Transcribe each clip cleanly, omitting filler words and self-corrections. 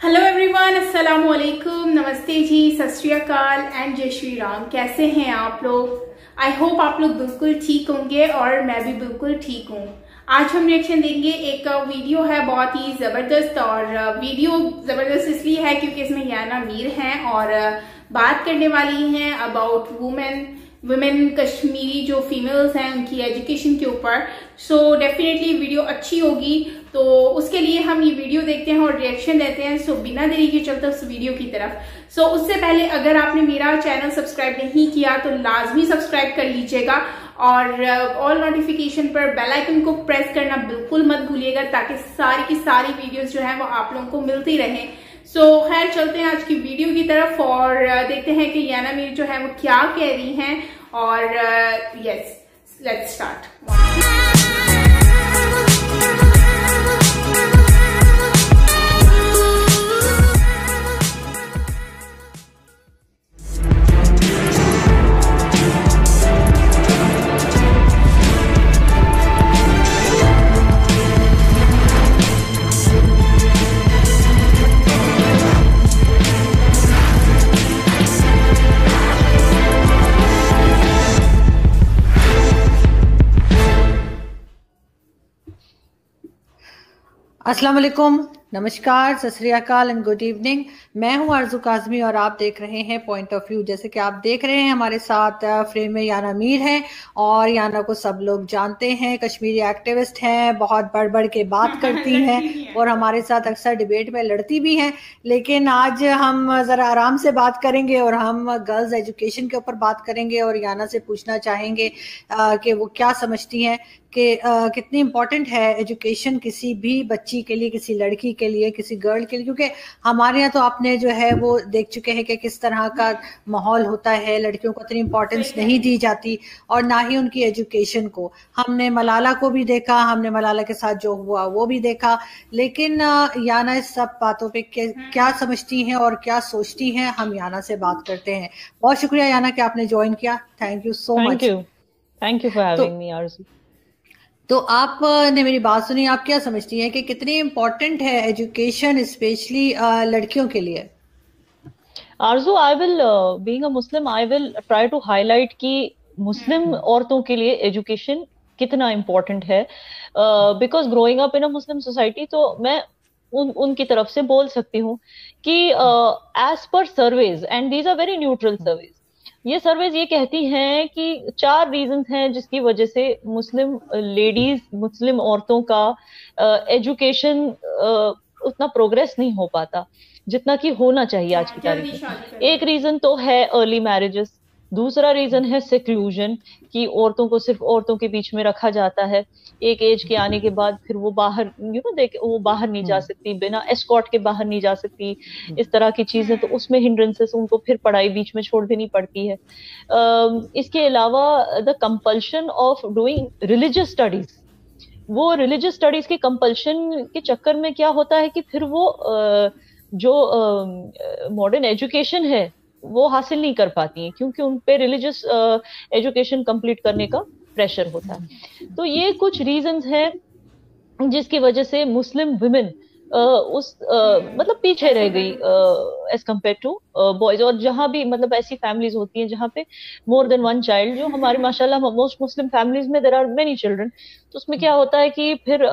Hello everyone, अस्सलाम वालेकुम, नमस्ते जी, सत श्री अकाल एंड जय श्री राम। कैसे हैं आप लोग? आई होप आप लोग बिल्कुल ठीक होंगे और मैं भी बिल्कुल ठीक हूँ। आज हम रिएक्शन देंगे। एक वीडियो है बहुत ही जबरदस्त, और वीडियो जबरदस्त इसलिए है क्योंकि इसमें याना मीर हैं और बात करने वाली हैं अबाउट वुमेन कश्मीरी जो फीमेल्स हैं उनकी एजुकेशन के ऊपर। सो डेफिनेटली वीडियो अच्छी होगी, तो उसके लिए हम ये वीडियो देखते हैं और रिएक्शन देते हैं। सो बिना देरी के चलते उस वीडियो की तरफ। सो उससे पहले अगर आपने मेरा चैनल सब्सक्राइब नहीं किया तो लाजमी सब्सक्राइब कर लीजिएगा और ऑल नोटिफिकेशन पर बेल आइकन को प्रेस करना बिल्कुल मत भूलिएगा, ताकि सारी की सारी वीडियोस जो है वो आप लोगों को मिलती रहें। सो खैर चलते हैं आज की वीडियो की तरफ और देखते हैं कि याना मीर जो है वो क्या कह रही हैं। और यस, लेट्स स्टार्ट। अस्सलाम वालेकुम, नमस्कार, सत श्री अकाल एंड गुड इवनिंग। मैं हूं आरजू काज़मी और आप देख रहे हैं पॉइंट ऑफ व्यू। जैसे कि आप देख रहे हैं हमारे साथ फ्रेम में याना मीर हैं और याना को सब लोग जानते हैं, कश्मीरी एक्टिविस्ट हैं, बहुत बढ़ बढ़ के बात करती हैं और हमारे साथ अक्सर डिबेट में लड़ती भी हैं। लेकिन आज हम ज़रा आराम से बात करेंगे और हम गर्ल्स एजुकेशन के ऊपर बात करेंगे और याना से पूछना चाहेंगे कि वो क्या समझती हैं कि कितनी इम्पोर्टेंट है एजुकेशन किसी भी बच्ची के लिए, किसी लड़की के लिए, किसी गर्ल के लिए। क्योंकि हमारे यहाँ तो आपने जो है वो देख चुके हैं कि किस तरह का माहौल होता है, लड़कियों को इतनी इम्पोर्टेंस नहीं दी जाती और ना ही उनकी एजुकेशन को। हमने मलाला को भी देखा, हमने मलाला के साथ जो हुआ वो भी देखा। लेकिन याना इस सब बातों पे क्या समझती हैं और क्या सोचती हैं, हम याना से बात करते हैं। बहुत शुक्रिया याना कि आपने ज्वाइन किया। Thank you so much. Thank you for having me आरजू। तो आपने मेरी बात सुनी, आप क्या समझती हैं कि कितनी इम्पोर्टेंट है एजुकेशन स्पेशली लड़कियों के लिए? Aarzoo, I will being a Muslim I will try to highlight कि मुस्लिम औरतों के लिए एजुकेशन कितना इम्पोर्टेंट है। Because growing up in a Muslim society, तो मैं उनकी तरफ से बोल सकती हूँ कि एज पर surveys, and these are very neutral surveys, ये सर्वेज ये कहती हैं कि 4 रीजंस हैं जिसकी वजह से मुस्लिम लेडीज, मुस्लिम औरतों का एजुकेशन उतना प्रोग्रेस नहीं हो पाता जितना कि होना चाहिए आज की तारीख में। एक रीजन तो है अर्ली मैरिजेस, दूसरा रीजन है सेक्लूजन, कि औरतों को सिर्फ औरतों के बीच में रखा जाता है। एक एज के आने के बाद फिर वो बाहर वो बाहर नहीं जा सकती, बिना एस्कॉर्ट के बाहर नहीं जा सकती, इस तरह की चीजें। तो उसमें हिंड्रेंसेस, उनको फिर पढ़ाई बीच में छोड़ देनी पड़ती है। इसके अलावा the compulsion of doing religious studies, वो रिलीजियस स्टडीज के कंपल्शन के चक्कर में क्या होता है कि फिर वो जो मॉडर्न एजुकेशन है वो हासिल नहीं कर पाती हैं, क्योंकि उन पे रिलीजियस एजुकेशन कंप्लीट करने का प्रेशर होता है। तो ये कुछ रीजंस हैं जिसकी वजह से मुस्लिम वुमेन मतलब पीछे रह गई एज कम्पेयर टू बॉयज। और जहां भी मतलब ऐसी फैमिलीज होती हैं जहां पे मोर देन 1 चाइल्ड, जो हमारे माशाल्लाह मोस्ट मुस्लिम फैमिलीज में देयर आर मेनी चिल्ड्रन, तो उसमें क्या होता है कि फिर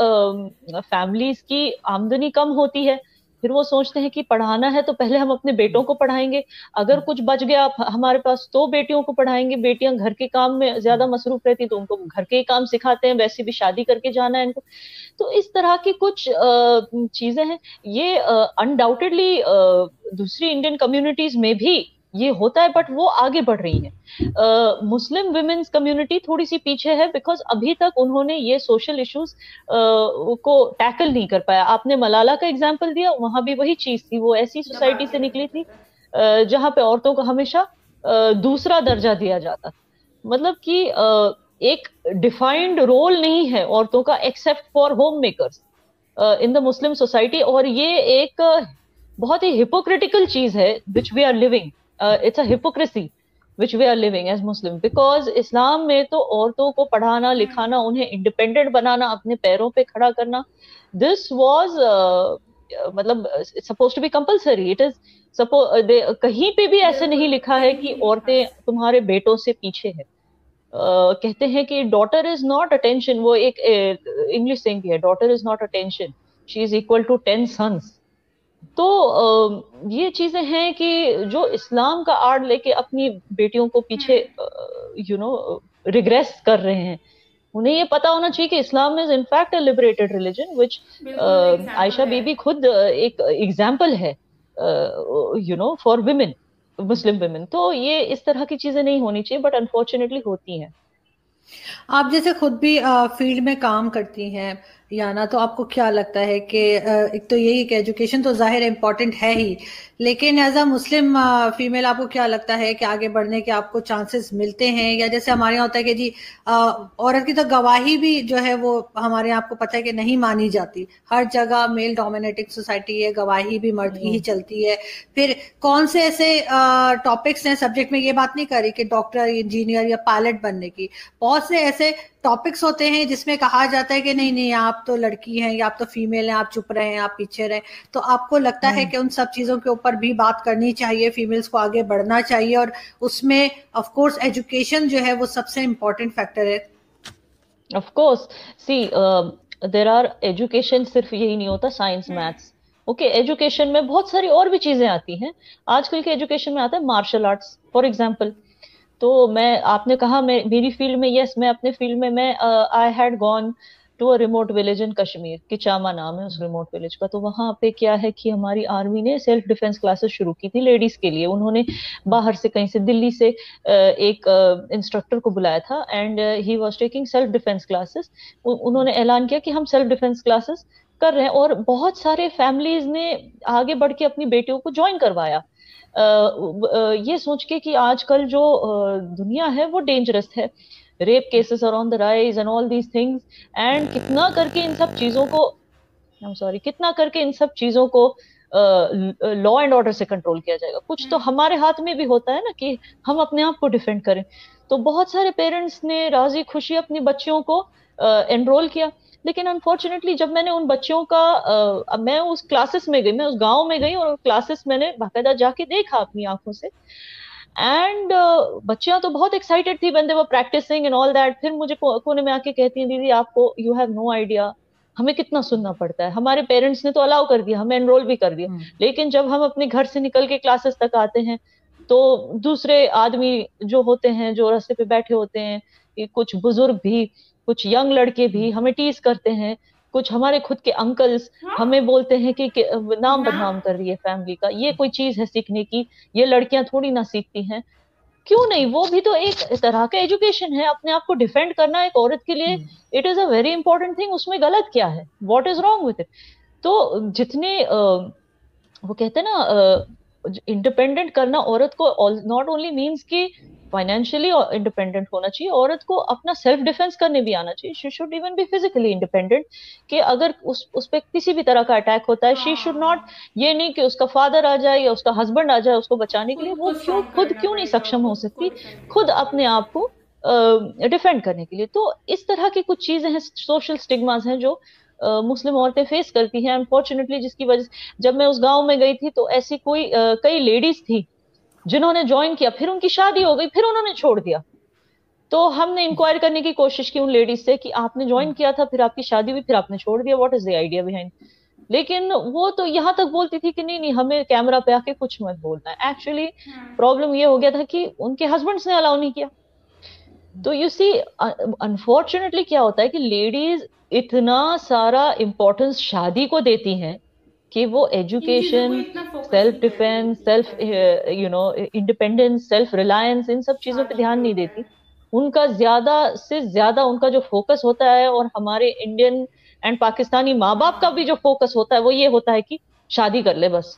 फैमिलीज की आमदनी कम होती है। फिर वो सोचते हैं कि पढ़ाना है तो पहले हम अपने बेटों को पढ़ाएंगे, अगर कुछ बच गया हमारे पास तो बेटियों को पढ़ाएंगे। बेटियां घर के काम में ज्यादा मसरूफ रहती तो उनको घर के काम सिखाते हैं, वैसे भी शादी करके जाना है इनको। तो इस तरह की कुछ चीजें हैं। ये अनडाउटेडली दूसरी इंडियन कम्युनिटीज में भी ये होता है, बट वो आगे बढ़ रही है। मुस्लिम वुमेन्स कम्युनिटी थोड़ी सी पीछे है, बिकॉज अभी तक उन्होंने ये सोशल इश्यूज को टैकल नहीं कर पाया। आपने मलाला का एग्जाम्पल दिया, वहां भी वही चीज थी। वो ऐसी सोसाइटी से निकली थी जहां पे औरतों को हमेशा दूसरा दर्जा दिया जाता, मतलब कि एक डिफाइंड रोल नहीं है औरतों का except for home makers in the Muslim society. और ये एक बहुत ही हिपोक्रिटिकल चीज है which we are living. It's a hypocrisy which we are living as Muslim, because इस्लाम में तो औरतों को पढ़ाना लिखाना, उन्हें इंडिपेंडेंट बनाना, अपने पैरों पे खड़ा करना, this was मतलब suppose to be compulsory, it is कहीं पे भी ऐसे नहीं लिखा है कि औरतें तुम्हारे बेटों से पीछे है। कहते हैं कि डॉटर इज नॉट अटेंशन, वो एक इंग्लिश सेइंग है, daughter is not attention, she is equal to 10 sons. तो ये चीजें हैं कि जो इस्लाम का आड़ लेके अपनी बेटियों को पीछे रिग्रेस कर रहे हैं, उन्हें ये पता होना चाहिए कि Islam is in fact a liberated religion, which Aisha Bibi खुद एक एग्जाम्पल है फॉर विमेन, मुस्लिम विमेन। तो ये इस तरह की चीजें नहीं होनी चाहिए, बट अनफॉर्चुनेटली होती हैं। आप जैसे खुद भी फील्ड में काम करती हैं याना, तो आपको क्या लगता है कि एक तो यही कि एजुकेशन तो जाहिर इम्पोर्टेंट है ही, लेकिन एज अ मुस्लिम फीमेल आपको क्या लगता है कि आगे बढ़ने के आपको चांसेस मिलते हैं? या जैसे हमारे यहाँ होता है कि जी औरत की तो गवाही भी जो है वो हमारे यहाँ आपको पता है कि नहीं मानी जाती, हर जगह मेल डोमिनेटिंग सोसाइटी है, गवाही भी मर्द की ही चलती है। फिर कौन से ऐसे टॉपिक्स हैं, सब्जेक्ट में ये बात नहीं कर रही कि डॉक्टर, इंजीनियर या पायलट बनने की, बहुत से ऐसे टॉपिक्स होते हैं जिसमें कहा जाता है कि नहीं नहीं आप तो लड़की हैं या आप तो फीमेल हैं, आप चुप रहे हैं, आप पीछे रहे। तो आपको लगता है कि उन सब चीजों के ऊपर भी बात करनी चाहिए, फीमेल्स को आगे बढ़ना चाहिए, और उसमें ऑफ कोर्स एजुकेशन जो है वो सबसे इम्पोर्टेंट फैक्टर है? Of course, see there are education, सिर्फ यही नहीं होता साइंस मैथ्स, ओके, एजुकेशन में बहुत सारी और भी चीजें आती हैं। आजकल के एजुकेशन में आता है मार्शल आर्ट्स फॉर एग्जाम्पल। तो आपने कहा मेरी फील्ड में, यस, मैं अपने फील्ड में मैं I had gone to a remote village in Kashmir, Kichama नाम है उस रिमोट विलेज का। तो वहां पे क्या है कि हमारी आर्मी ने सेल्फ डिफेंस क्लासेस शुरू की थी लेडीज के लिए। उन्होंने बाहर से, कहीं से, दिल्ली से एक इंस्ट्रक्टर को बुलाया था, and he was taking self defence classes. उन्होंने ऐलान किया कि हम सेल्फ डिफेंस क्लासेस कर रहे हैं, और बहुत सारे फैमिलीज ने आगे बढ़ के अपनी बेटियों को ज्वाइन करवाया, ये सोच के कि आजकल जो दुनिया है वो डेंजरस है, rape cases are on the rise and all these things, and कितना करके इन सब चीजों को, आई एम सॉरी, कितना करके इन सब चीजों को लॉ एंड ऑर्डर से कंट्रोल किया जाएगा। कुछ तो हमारे हाथ में भी होता है ना कि हम अपने आप को डिफेंड करें। तो बहुत सारे पेरेंट्स ने राजी खुशी अपनी बच्चियों को एनरोल किया, लेकिन अनफॉर्चुनेटली जब मैंने उन बच्चों का मैं उस क्लासेस में गई, मैं उस गांव में गई और क्लासेस मैंने बाकायदा जाके देखा अपनी आंखों से, एंड बच्चियां तो बहुत एक्साइटेड थी when they were practising and all that. फिर मुझे कोने में आके कहती हैं, दीदी आपको, यू हैव नो आइडिया हमें कितना सुनना पड़ता है, हमारे पेरेंट्स ने तो अलाउ कर दिया, हमें एनरोल भी कर दिया, लेकिन जब हम अपने घर से निकल के क्लासेस तक आते हैं तो दूसरे आदमी जो होते हैं, जो रास्ते पे बैठे होते हैं, कुछ बुजुर्ग भी, कुछ यंग लड़के भी हमें टीज करते हैं, कुछ हमारे खुद के अंकल्स हमें बोलते हैं कि नाम बदनाम कर रही है फैमिली का। ये कोई चीज है सीखने की? ये लड़कियां थोड़ी ना सीखती हैं। क्यों नहीं, वो भी तो एक तरह का एजुकेशन है, अपने आप को डिफेंड करना एक औरत के लिए it is a very important thing. उसमें गलत क्या है? What is wrong with it? तो जितने वो कहते हैं ना, इंडिपेंडेंट करना औरत को नॉट ओनली मीन्स कि फाइनेंशियली इंडिपेंडेंट होना चाहिए, औरत को अपना सेल्फ डिफेंस करने भी आना चाहिए। She should even be physically independent, कि अगर उस पे किसी भी तरह का अटैक होता है, शी शुड नॉट, ये नहीं कि उसका फादर आ जाए या उसका हस्बैंड आ जाए उसको बचाने के लिए, वो खुद क्यों नहीं सक्षम हो सकती खुद अपने आप को डिफेंड करने के लिए? तो इस तरह की कुछ चीजें हैं, सोशल स्टिग्मास हैं जो मुस्लिम औरतें फेस करती हैं अनफॉर्चुनेटली, जिसकी वजह से जब मैं उस गांव में गई थी तो ऐसी कई लेडीज थी जिन्होंने ज्वाइन किया, फिर उनकी शादी हो गई, फिर उन्होंने छोड़ दिया। तो हमने इंक्वायर करने की कोशिश की उन लेडीज से कि आपने ज्वाइन किया था, फिर आपकी शादी हुई, फिर आपने छोड़ दिया, what is the idea behind? लेकिन वो तो यहाँ तक बोलती थी कि नहीं नहीं, हमें कैमरा पे आके कुछ मत बोलना है। एक्चुअली प्रॉब्लम ये हो गया था कि उनके हस्बैंड्स ने अलाउ नहीं किया। तो यू सी, अनफॉर्चुनेटली क्या होता है कि लेडीज इतना सारा इंपॉर्टेंस शादी को देती हैं कि वो education, self defence, self independence, self reliance, इन सब चीजों पे ध्यान नहीं देती। उनका ज्यादा से ज्यादा उनका जो फोकस होता है, और हमारे इंडियन एंड पाकिस्तानी माँ बाप का भी जो फोकस होता है, वो ये होता है कि शादी कर ले बस।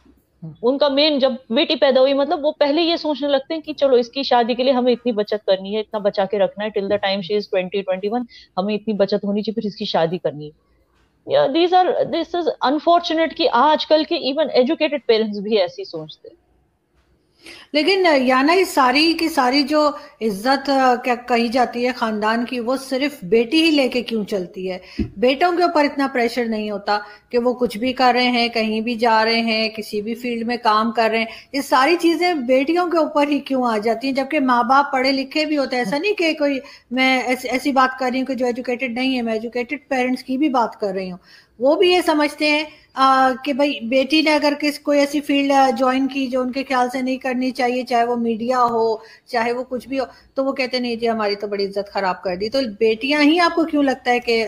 उनका मेन, जब बेटी पैदा हुई मतलब वो पहले ये सोचने लगते हैं कि चलो इसकी शादी के लिए हमें इतनी बचत करनी है, इतना बचा के रखना है, till the time she is 20-21 हमें इतनी बचत होनी चाहिए, फिर इसकी शादी करनी है। दिस इज अनफॉर्चुनेट कि आजकल के इवन एजुकेटेड पेरेंट्स भी ऐसी सोचते हैं। लेकिन याना ये सारी की सारी जो इज्जत क्या कही जाती है खानदान की, वो सिर्फ बेटी ही लेके क्यों चलती है? बेटों के ऊपर इतना प्रेशर नहीं होता कि वो कुछ भी कर रहे हैं, कहीं भी जा रहे हैं, किसी भी फील्ड में काम कर रहे हैं, ये सारी चीजें बेटियों के ऊपर ही क्यों आ जाती हैं? जबकि माँ बाप पढ़े लिखे भी होते हैं। ऐसा नहीं कि कोई मैं ऐसी बात कर रही हूँ कि जो एजुकेटेड नहीं है, मैं एजुकेटेड पेरेंट्स की भी बात कर रही हूँ। वो भी ये समझते हैं कि भाई बेटी ने अगर कोई ऐसी फील्ड ज्वाइन की जो उनके ख्याल से नहीं करनी चाहिए, चाहे वो मीडिया हो, चाहे वो कुछ भी हो, तो वो कहते नहीं जी हमारी तो बड़ी इज्जत खराब कर दी। तो बेटियां ही आपको क्यों लगता है कि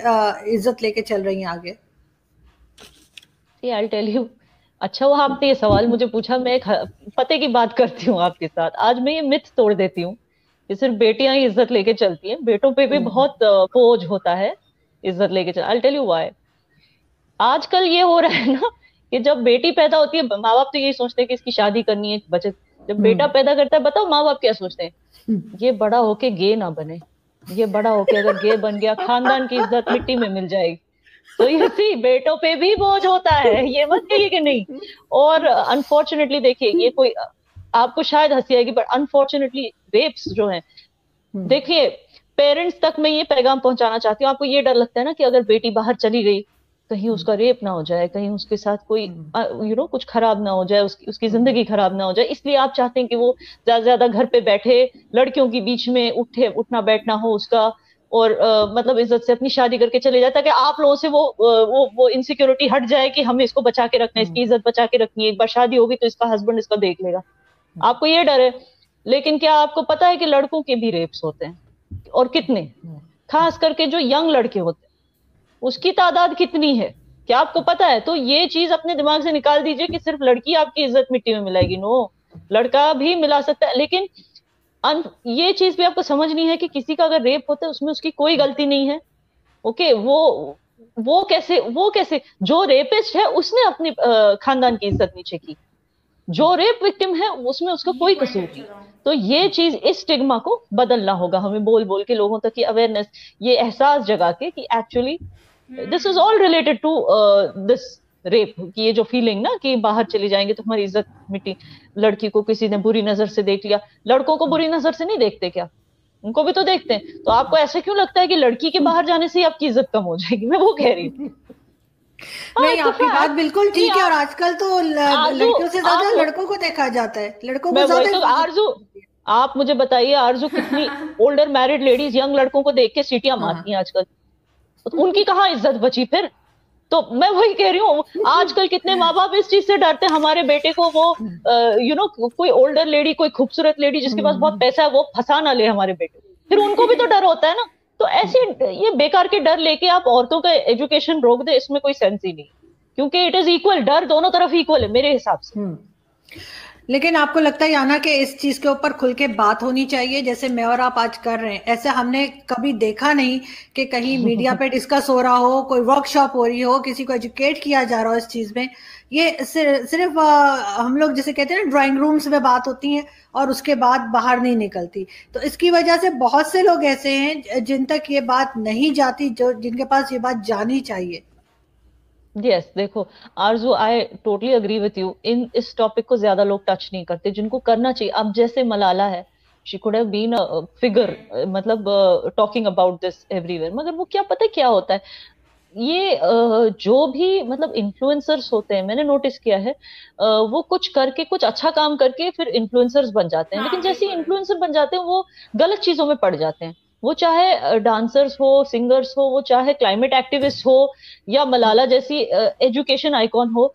इज्जत लेके चल रही हैं आगे? आई टेल यू, अच्छा वो आपने ये सवाल मुझे पूछा, मैं एक पते की बात करती हूँ आपके साथ। आज मैं ये मिथ तोड़ देती हूँ कि सिर्फ बेटियां ही इज्जत लेके चलती हैं, बेटों पे भी बहुत बोझ होता है इज्जत लेके चल। I tell you why. आजकल ये हो रहा है ना कि जब बेटी पैदा होती है, माँ बाप तो यही सोचते हैं कि इसकी शादी करनी है, बचत। जब बेटा पैदा करता है, बताओ माँ बाप क्या सोचते हैं? ये बड़ा होके गे ना बने, ये बड़ा होके अगर गे बन गया खानदान की इज्जत मिट्टी में मिल जाएगी। तो ये सी बेटों पे भी बोझ होता है, ये मत कहिए कि नहीं। और अनफॉर्चुनेटली देखिए, ये कोई आपको शायद हंसी आएगी, बट अनफॉर्चुनेटली रेप्स जो है, देखिए पेरेंट्स तक मैं ये पैगाम पहुंचाना चाहती हूँ। आपको ये डर लगता है ना कि अगर बेटी बाहर चली गई, कहीं उसका रेप ना हो जाए, कहीं उसके साथ कोई कुछ खराब ना हो जाए, उसकी जिंदगी खराब ना हो जाए, इसलिए आप चाहते हैं कि वो ज्यादा से ज्यादा घर पे बैठे, लड़कियों के बीच में उठना बैठना हो उसका, और मतलब इज्जत से अपनी शादी करके चले जाए, ताकि आप लोगों से वो इनसिक्योरिटी हट जाए कि हमें इसको बचा के रखना है, इसकी इज्जत बचा के रखनी है, एक बार शादी होगी तो इसका हस्बैंड इसका देख लेगा। आपको ये डर है। लेकिन क्या आपको पता है कि लड़कों के भी रेप्स होते हैं? और कितने, खास करके जो यंग लड़के होते हैं, उसकी तादाद कितनी है, क्या आपको पता है? तो ये चीज अपने दिमाग से निकाल दीजिए कि सिर्फ लड़की आपकी इज्जत मिट्टी में मिलाएगी। नो, लड़का भी मिला सकता है। लेकिन ये चीज भी आपको समझनी है कि किसी का अगर रेप होता है, उसमें उसकी कोई गलती नहीं है। ओके, वो कैसे जो रेपिस्ट है उसने अपनी खानदान की इज्जत नीचे की, जो रेप विक्टिम है उसमें उसका कोई कसूर नहीं। तो ये चीज, इस स्टिग्मा को बदलना होगा हमें, बोल बोल के लोगों तक की अवेयरनेस, ये एहसास जगा के कि actually this is all related to this rape, कि ये जो फीलिंग ना कि बाहर चली जाएंगे तो हमारी इज्जत मिट्टी, लड़की को किसी ने बुरी नजर से देख लिया, लड़कों को बुरी नजर से नहीं देखते क्या? उनको भी तो देखते हैं। तो आपको ऐसे क्यों लगता है कि लड़की के बाहर जाने से ही आपकी इज्जत कम हो जाएगी? मैं वो कह रही हूँ। नहीं, आपकी बात बिल्कुल ठीक है। और आजकल तो लड़कियों से ज्यादा लड़कों को देखा जाता है, लड़कों को ज्यादा। तो आरजू, आप मुझे बताइए आरजू, कितनी ओल्डर मैरिड लेडीज यंग लड़कों को देख के सीटियां मारती हैं आजकल, तो उनकी कहाँ इज्जत बची फिर? तो मैं वही कह रही हूँ, आजकल कितने माँ बाप इस चीज से डरते हैं हमारे बेटे को वो कोई ओल्डर लेडी, कोई खूबसूरत लेडी जिसके पास बहुत पैसा है, वो फंसा ना ले हमारे बेटे, फिर उनको भी तो डर होता है ना। तो ऐसे ये बेकार के डर लेके आप औरतों का एजुकेशन रोक दे, इसमें कोई सेंस ही नहीं, क्योंकि इट इज इक्वल, डर दोनों तरफ इक्वल है मेरे हिसाब से। लेकिन आपको लगता है याना कि इस चीज के ऊपर खुल के बात होनी चाहिए, जैसे मैं और आप आज कर रहे हैं? ऐसे हमने कभी देखा नहीं कि कहीं मीडिया पे डिस्कस हो रहा हो, कोई वर्कशॉप हो रही हो, किसी को एजुकेट किया जा रहा हो इस चीज में। ये सिर्फ हम लोग जैसे कहते हैं ना, ड्राइंग रूम्स में बात होती है और उसके बाद बाहर नहीं निकलती। तो इसकी वजह से बहुत से लोग ऐसे हैं जिन तक ये बात नहीं जाती, जो जिनके पास ये बात जानी चाहिए। यस, देखो आरजू, I totally agree with you. इस टॉपिक को ज्यादा लोग टच नहीं करते, जिनको करना चाहिए। अब जैसे मलाला है, she could have been a figure, मतलब टॉकिंग अबाउट दिस एवरीवेयर, मगर वो क्या पता क्या होता है, ये जो भी मतलब इन्फ्लुएंसर्स होते हैं, मैंने नोटिस किया है, वो कुछ करके, कुछ अच्छा काम करके फिर इन्फ्लुएंसर्स बन जाते हैं। लेकिन जैसे इन्फ्लुएंसर बन जाते हैं, वो गलत चीजों में पड़ जाते हैं। वो चाहे डांसर्स हो, सिंगर्स हो, वो चाहे क्लाइमेट एक्टिविस्ट हो, या मलाला जैसी एजुकेशन आइकॉन हो,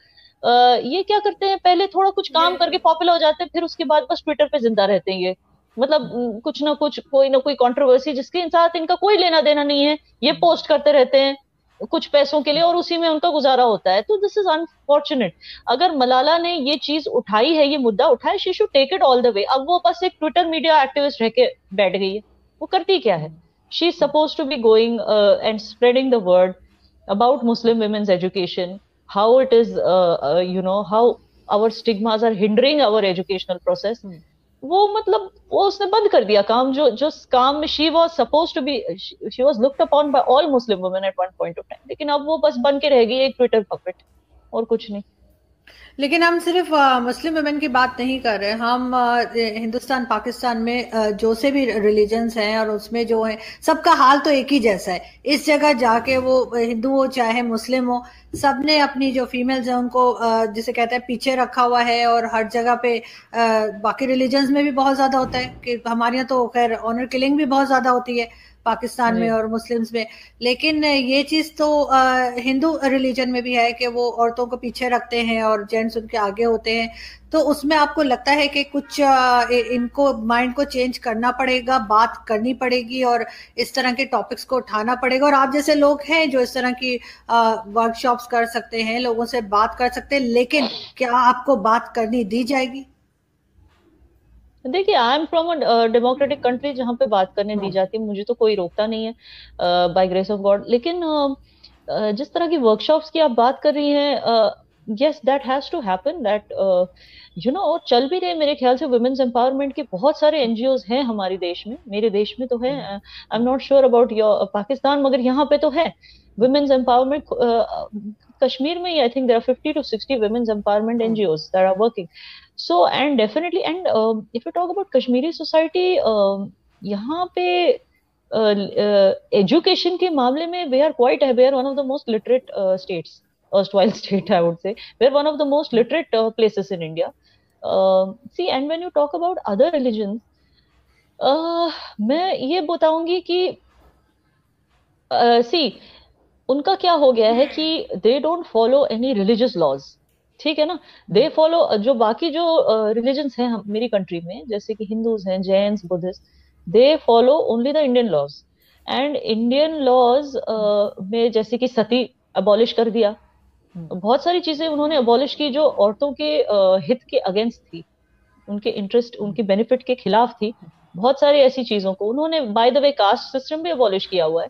ये क्या करते हैं, पहले थोड़ा कुछ काम करके पॉपुलर हो जाते हैं, फिर उसके बाद बस ट्विटर पे जिंदा रहते हैं। ये मतलब कुछ ना कुछ, कोई ना कोई कंट्रोवर्सी जिसके साथ इनका कोई लेना देना नहीं है, ये पोस्ट करते रहते हैं कुछ पैसों के लिए, और उसी में उनका गुजारा होता है। तो दिस इज अनफॉर्चुनेट। अगर मलाला ने ये चीज उठाई है, ये मुद्दा उठाया, she should take it all the way. अब वो बस एक ट्विटर मीडिया एक्टिविस्ट रह के बैठ गई है। वो करती क्या है? She is suppose to be going and spreading the word about Muslim women's education, how it is how our stigmas are hindering our educational process. वो मतलब वो उसने बंद कर दिया काम, जो काम में she was suppose to be, she was looked upon by all Muslim women at one point of time. लेकिन अब वो बस बन के रह गई एक ट्विटर पपेट, और कुछ नहीं। लेकिन हम सिर्फ मुस्लिम वुमेन की बात नहीं कर रहे, हम हिंदुस्तान पाकिस्तान में जो से भी रिलीजन्स हैं और उसमें जो है सबका हाल तो एक ही जैसा है। इस जगह जाके वो हिंदू हो चाहे मुस्लिम हो, सबने अपनी जो फीमेल्स हैं उनको जिसे कहते हैं पीछे रखा हुआ है। और हर जगह पे बाकी रिलीजन्स में भी बहुत ज्यादा होता है कि हमारे यहाँ तो खैर ऑनर किलिंग भी बहुत ज्यादा होती है पाकिस्तान में और मुस्लिम्स में, लेकिन ये चीज तो हिंदू रिलीजन में भी है कि वो औरतों को पीछे रखते हैं और जेंट्स उनके आगे होते हैं। तो उसमें आपको लगता है कि कुछ इनको माइंड को चेंज करना पड़ेगा, बात करनी पड़ेगी और इस तरह के टॉपिक्स को उठाना पड़ेगा। और आप जैसे लोग हैं जो इस तरह की वर्कशॉप्स कर सकते हैं, लोगों से बात कर सकते हैं, लेकिन क्या आपको बात करनी दी जाएगी? देखिए, I am from a democratic country जहाँ पे बात करने दी जाती है, मुझे तो कोई रोकता नहीं है बाय ग्रेस ऑफ गॉड। लेकिन जिस तरह की वर्कशॉप्स की आप बात कर रही हैं, yes that has to happen, that you know, और चल भी रहे मेरे ख्याल से वुमेन्स एम्पावरमेंट के बहुत सारे एनजीओज हैं हमारे देश में, मेरे देश में तो है। I am not sure about your Pakistan, मगर यहाँ पे तो है वुमेन्स एम्पावरमेंट। कश्मीर में I think there are 50 to 60 women's empowerment NGOs that are working. So and definitely, and if you talk about Kashmiri society, यहाँ पे education के मामले में we are quite, we are one of the most literate states, erstwhile state I would say. We are one of the most literate places in India. See, and when you talk about other religions, मैं ये बताऊंगी कि see, उनका क्या हो गया है कि they don't follow any religious laws, ठीक है ना। दे फॉलो जो बाकी जो रिलीजन्स हैं मेरी कंट्री में, जैसे कि हिंदूज हैं, Jains, Buddhists, they follow only the Indian laws. And Indian laws में जैसे कि सती अबॉलिश कर दिया, बहुत सारी चीजें उन्होंने अबॉलिश की जो औरतों के हित के अगेंस्ट थी, उनके इंटरेस्ट, उनके बेनिफिट के खिलाफ थी। बहुत सारी ऐसी चीजों को उन्होंने, by the way, caste system भी अबॉलिश किया हुआ है।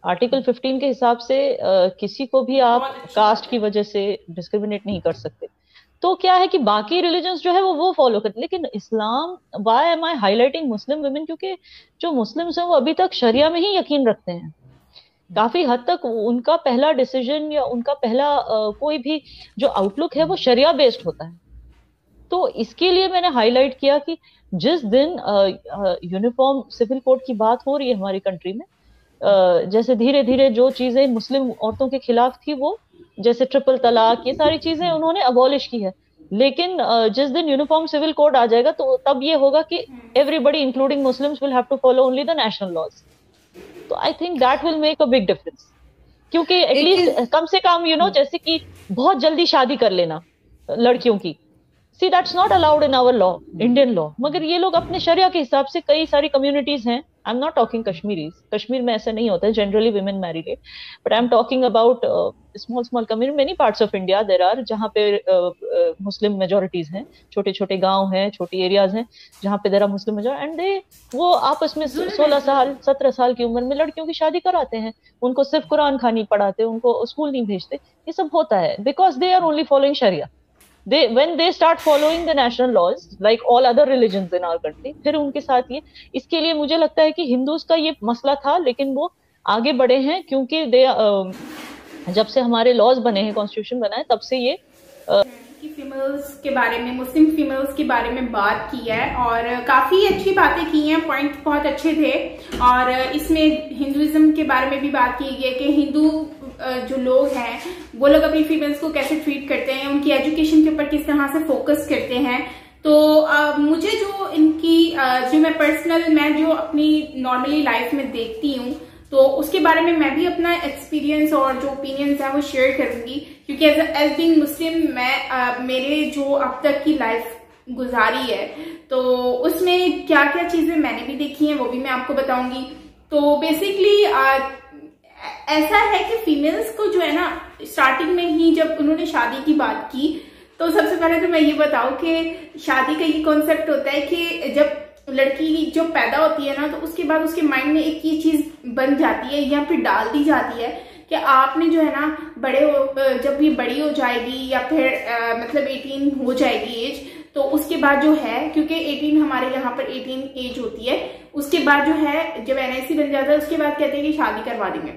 आर्टिकल 15 के हिसाब से किसी को भी आप कास्ट की वजह से डिस्क्रिमिनेट नहीं कर सकते। तो क्या है कि बाकी रिलीजन्स जो है वो फॉलो करते, लेकिन Islam, why am I highlighting Muslim women, क्योंकि जो मुस्लिम्स हैं वो अभी तक शरिया में ही यकीन रखते हैं। काफी हद तक उनका पहला डिसीजन या उनका पहला कोई भी जो आउटलुक है वो शरिया बेस्ड होता है। तो इसके लिए मैंने हाईलाइट किया कि जिस दिन यूनिफॉर्म सिविल कोड की बात हो रही है हमारी कंट्री में, जैसे धीरे धीरे जो चीजें मुस्लिम औरतों के खिलाफ थी, वो जैसे ट्रिपल तलाक, ये सारी चीजें उन्होंने अबॉलिश की है। लेकिन जिस दिन यूनिफॉर्म सिविल कोड आ जाएगा तो तब ये होगा कि everybody including Muslims will have to follow only the national laws. तो I think that will make a big difference, क्योंकि एटलीस्ट कम से कम यू नो, जैसे कि बहुत जल्दी शादी कर लेना लड़कियों की, see that's not allowed in our law, Indian law. मगर ये लोग अपने शरिया के हिसाब से, कई सारी कम्युनिटीज हैं, I am not talking Kashmiris, Kashmir में ऐसा नहीं होता है, generally women marry late, but I am talking about small community, many parts of India there are, जहाँ पे मुस्लिम मेजोरिटीज हैं, छोटे छोटे गांव हैं, छोटी एरियाज हैं जहाँ पे there are Muslim majority, and they वो आपस में 16 साल 17 साल की उम्र में लड़कियों की शादी कराते हैं, उनको सिर्फ कुरान खानी पढ़ाते, उनको स्कूल नहीं भेजते। ये सब होता है because they are only following sharia. when they start following the national laws like all other religions in our country, फिर उनके साथ ये, इसके लिए मुझे लगता है कि हिंदूज का ये मसला था, लेकिन वो आगे बढ़े हैं, क्योंकि जब से हमारे लॉज बने हैं, कॉन्स्टिट्यूशन बना है, तब से ये फीमेल्स के बारे में, मुस्लिम फीमेल्स के बारे में बात की है और काफी अच्छी बातें की हैं, पॉइंट बहुत अच्छे थे। और इसमें हिंदुइज्म के बारे में भी बात की गई है कि हिंदू जो लोग हैं वो लोग अपनी फीमेल्स को कैसे ट्रीट करते हैं, उनकी एजुकेशन के ऊपर किस तरह से फोकस करते हैं। तो मुझे जो इनकी जो मैं जो अपनी नॉर्मली लाइफ में देखती हूँ, तो उसके बारे में मैं भी अपना एक्सपीरियंस और जो ओपिनियंस है वो शेयर करूंगी, क्योंकि एज बीइंग मुस्लिम मैं मेरे जो अब तक की लाइफ गुजारी है तो उसमें क्या क्या चीजें मैंने भी देखी हैं वो भी मैं आपको बताऊंगी। तो बेसिकली ऐसा है कि फीमेल्स को जो है ना, स्टार्टिंग में ही जब उन्होंने शादी की बात की, तो सबसे पहले तो मैं ये बताऊं कि शादी का ये कॉन्सेप्ट होता है कि जब लड़की जो पैदा होती है ना, तो उसके बाद उसके माइंड में एक ये चीज बन जाती है या फिर डाल दी जाती है कि आपने जो है ना जब ये बड़ी हो जाएगी या फिर मतलब 18 हो जाएगी एज, तो उसके बाद जो है, क्योंकि 18 हमारे यहाँ पर 18 एज होती है, उसके बाद जो है जब NIC बन जाता है उसके बाद कहते हैं कि शादी करवा देंगे।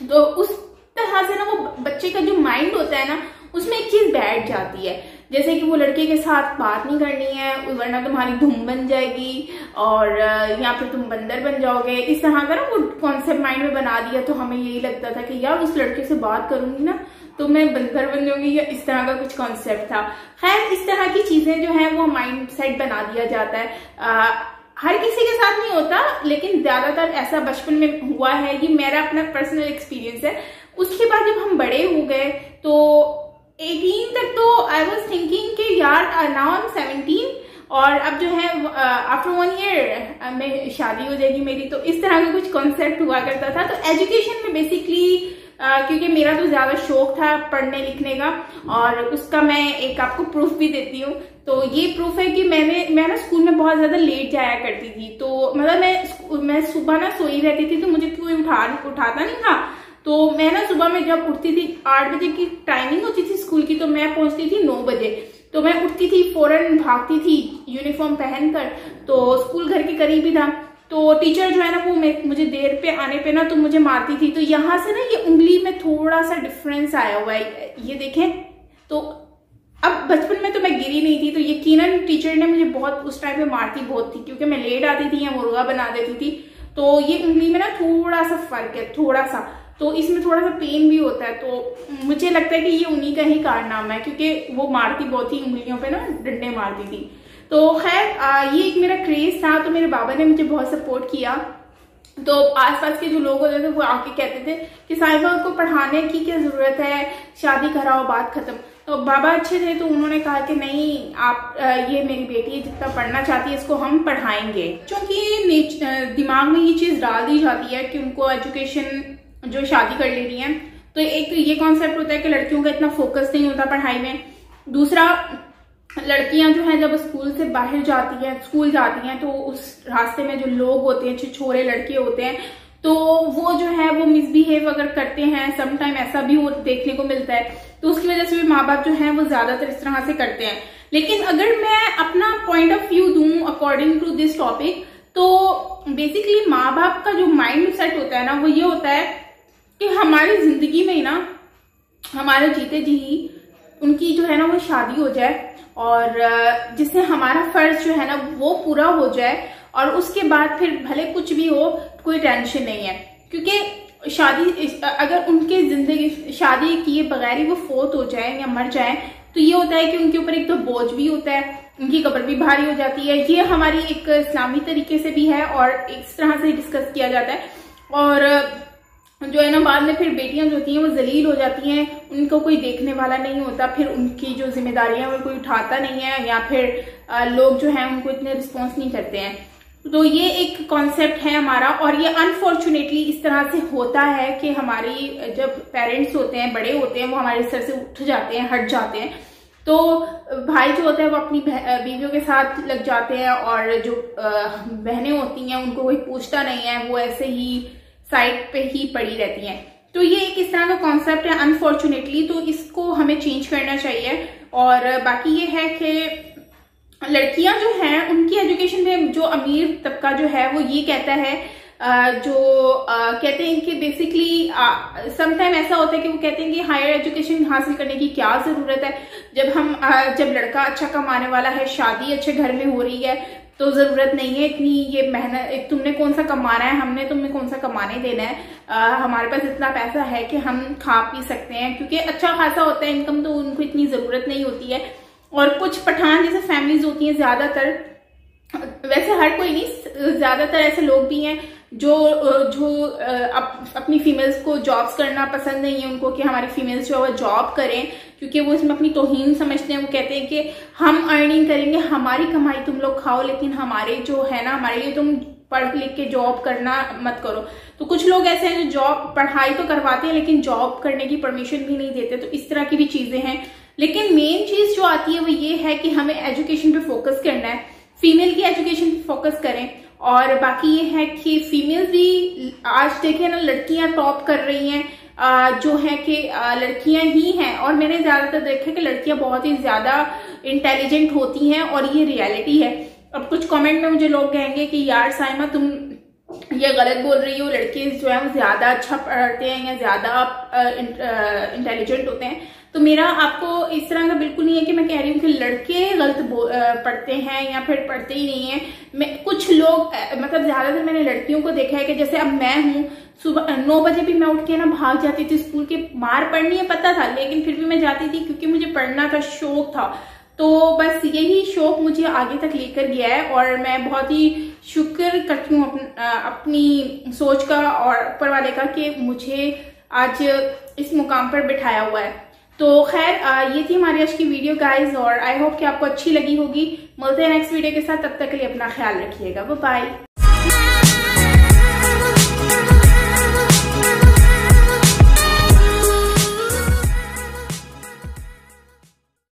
तो उस तरह से ना वो बच्चे का जो माइंड होता है ना, उसमें एक चीज बैठ जाती है, जैसे कि वो लड़के के साथ बात नहीं करनी है वरना तुम्हारी धूम बन जाएगी और या फिर तुम बंदर बन जाओगे, इस तरह का ना वो कॉन्सेप्ट माइंड में बना दिया। तो हमें यही लगता था कि यार उस लड़के से बात करूंगी ना तो मैं बंदर बन जाऊंगी, या इस तरह का कुछ कॉन्सेप्ट था। खैर इस तरह की चीजें जो है वो माइंड सेट बना दिया जाता है। हर किसी के साथ नहीं होता, लेकिन ज्यादातर ऐसा बचपन में हुआ है, ये मेरा अपना पर्सनल एक्सपीरियंस है। उसके बाद जब हम बड़े हो गए तो 18 तक तो आई वॉज थिंकिंग कि यार नाउ आई एम 17 और अब जो है आफ्टर 1 ईयर में शादी हो जाएगी मेरी, तो इस तरह का कुछ कॉन्सेप्ट हुआ करता था। तो एजुकेशन में बेसिकली क्योंकि मेरा तो ज्यादा शौक था पढ़ने लिखने का, और उसका मैं एक आपको प्रूफ भी देती हूँ। तो ये प्रूफ है कि मैं ना स्कूल में बहुत ज्यादा लेट जाया करती थी। तो मतलब मैं सुबह ना सोई रहती थी, तो मुझे कोई उठाता नहीं था। तो मैं ना सुबह में जब उठती थी 8 बजे की टाइमिंग होती थी स्कूल की, तो मैं पहुंचती थी 9 बजे। तो मैं उठती थी, फौरन भागती थी यूनिफॉर्म पहनकर, तो स्कूल घर के करीब ही था। तो टीचर जो है ना वो मुझे देर पे आने पे ना तो मुझे मारती थी। तो यहाँ से ना ये उंगली में थोड़ा सा डिफरेंस आया हुआ है, ये देखें। तो अब बचपन में तो मैं गिरी नहीं थी, तो यकीनन टीचर ने मुझे बहुत उस टाइम पे मारती बहुत थी, क्योंकि मैं लेट आती थी या मुर्गा बना देती थी। तो ये उंगली में ना थोड़ा सा फर्क है, थोड़ा सा, तो इसमें थोड़ा सा पेन भी होता है। तो मुझे लगता है कि ये उन्हीं का ही कारनामा है, क्योंकि वो मारती बहुत ही, उंगलियों पे ना डंडे मारती थी। तो खैर ये एक मेरा क्रेज था, तो मेरे बाबा ने मुझे बहुत सपोर्ट किया। तो आसपास के जो लोग होते थे वो आके कहते थे कि साहिबा को पढ़ाने की क्या जरूरत है, शादी कराओ, बात खत्म। तो बाबा अच्छे थे, तो उन्होंने कहा कि नहीं आप ये मेरी बेटी है, जितना पढ़ना चाहती है इसको हम पढ़ाएंगे। क्योंकि दिमाग में ये चीज डाल दी जाती है कि उनको एजुकेशन जो शादी कर लेनी है। तो एक तो ये कॉन्सेप्ट होता है कि लड़कियों का इतना फोकस नहीं होता पढ़ाई में। दूसरा, लड़कियां जो है जब स्कूल से बाहर जाती हैं, स्कूल जाती हैं, तो उस रास्ते में जो लोग होते हैं, छिछोरे लड़के होते हैं, तो वो जो है वो मिसबिहेव अगर करते हैं, समटाइम ऐसा भी देखने को मिलता है। तो उसकी वजह से भी माँ बाप जो है वो ज्यादातर इस तरह से करते हैं। लेकिन अगर मैं अपना पॉइंट ऑफ व्यू दूं अकॉर्डिंग टू दिस टॉपिक, तो बेसिकली माँ बाप का जो माइंड सेट होता है ना वो ये होता है कि हमारी जिंदगी में ही ना हमारे जीते जी ही उनकी जो है ना वो शादी हो जाए, और जिससे हमारा फर्ज जो है ना वो पूरा हो जाए, और उसके बाद फिर भले कुछ भी हो कोई टेंशन नहीं है। क्योंकि शादी अगर उनके जिंदगी शादी किए बगैर ही वो फोत हो जाए या मर जाए, तो ये होता है कि उनके ऊपर एक तो बोझ भी होता है, उनकी कब्र भी भारी हो जाती है। ये हमारी एक इस्लामी तरीके से भी है और इस तरह से डिस्कस किया जाता है। और जो है ना बाद में फिर बेटियां जो होती हैं वो जलील हो जाती हैं, उनको कोई देखने वाला नहीं होता, फिर उनकी जो जिम्मेदारियां वो कोई उठाता नहीं है, या फिर लोग जो है उनको इतने रिस्पॉन्स नहीं करते हैं। तो ये एक कॉन्सेप्ट है हमारा, और ये अनफॉर्चुनेटली इस तरह से होता है कि हमारी जब पेरेंट्स होते हैं, बड़े होते हैं, वो हमारे सर से उठ जाते हैं, हट जाते हैं। तो भाई जो होता है वो अपनी बीवियों के साथ लग जाते हैं, और जो बहनें होती हैं उनको कोई पूछता नहीं है, वो ऐसे ही साइड पे ही पड़ी रहती हैं। तो ये एक इस तरह का कॉन्सेप्ट है अनफॉर्चुनेटली, तो इसको हमें चेंज करना चाहिए। और बाकी ये है कि लड़कियां जो हैं उनकी एजुकेशन में जो अमीर तबका जो है वो ये कहता है, कहते हैं कि बेसिकली समटाइम ऐसा होता है कि वो कहते हैं कि हायर एजुकेशन हासिल करने की क्या जरूरत है, जब लड़का अच्छा कमाने वाला है, शादी अच्छे घर में हो रही है, तो जरूरत नहीं है इतनी ये मेहनत, तुमने कौन सा कमाना है, हमने तुम्हें कौन सा कमाने देना है, हमारे पास इतना पैसा है कि हम खा पी सकते हैं, क्योंकि अच्छा खासा होता है इनकम, तो उनको इतनी जरूरत नहीं होती है। और कुछ पठान जैसे फैमिलीज होती हैं, ज्यादातर, वैसे हर कोई नहीं, ज्यादातर ऐसे लोग भी हैं जो अपनी फीमेल्स को जॉब्स करना पसंद नहीं है उनको, कि हमारी फीमेल्स जो है वो जॉब करें, क्योंकि वो इसमें अपनी तौहीन समझते हैं। वो कहते हैं कि हम अर्निंग करेंगे, हमारी कमाई तुम लोग खाओ, लेकिन हमारे जो है ना, हमारे लिए तुम पढ़ लिख के जॉब करना मत करो। तो कुछ लोग ऐसे हैं जो जॉब पढ़ाई तो करवाते हैं लेकिन जॉब करने की परमिशन भी नहीं देते। तो इस तरह की भी चीजें हैं। लेकिन मेन चीज जो आती है वो ये है कि हमें एजुकेशन पे फोकस करना है, फीमेल की एजुकेशन पे फोकस करें। और बाकी ये है कि फीमेल भी आज देखें ना, लड़कियां टॉप कर रही हैं, जो है कि लड़कियां ही हैं। और मैंने ज्यादातर देखा कि लड़कियां बहुत ही ज्यादा इंटेलिजेंट होती हैं, और ये रियलिटी है। अब कुछ कमेंट में मुझे लोग कहेंगे कि यार साइमा तुम ये गलत बोल रही हो, लड़के जो है वो ज्यादा अच्छा पढ़ते हैं या ज्यादा इंटेलिजेंट होते हैं। तो मेरा आपको इस तरह का बिल्कुल नहीं है कि मैं कह रही हूँ कि लड़के गलत पढ़ते हैं या फिर पढ़ते ही नहीं है। मैं कुछ लोग मतलब ज्यादातर मैंने लड़कियों को देखा है कि जैसे अब मैं हूँ, सुबह 9 बजे भी मैं उठ के ना भाग जाती थी स्कूल के। मार पड़नी है पता था, लेकिन फिर भी मैं जाती थी क्योंकि मुझे पढ़ना था, शौक था। तो बस यही शौक मुझे आगे तक लेकर गया है और मैं बहुत ही शुक्र करती हूँ अपनी सोच का और ऊपर वाले का कि मुझे आज इस मुकाम पर बिठाया हुआ है। तो खैर ये थी हमारी आज की वीडियो गाइज, और आई होप कि आपको अच्छी लगी होगी। मिलते हैं नेक्स्ट वीडियो के साथ, तब तक के लिए अपना ख्याल रखिएगा। Bye bye.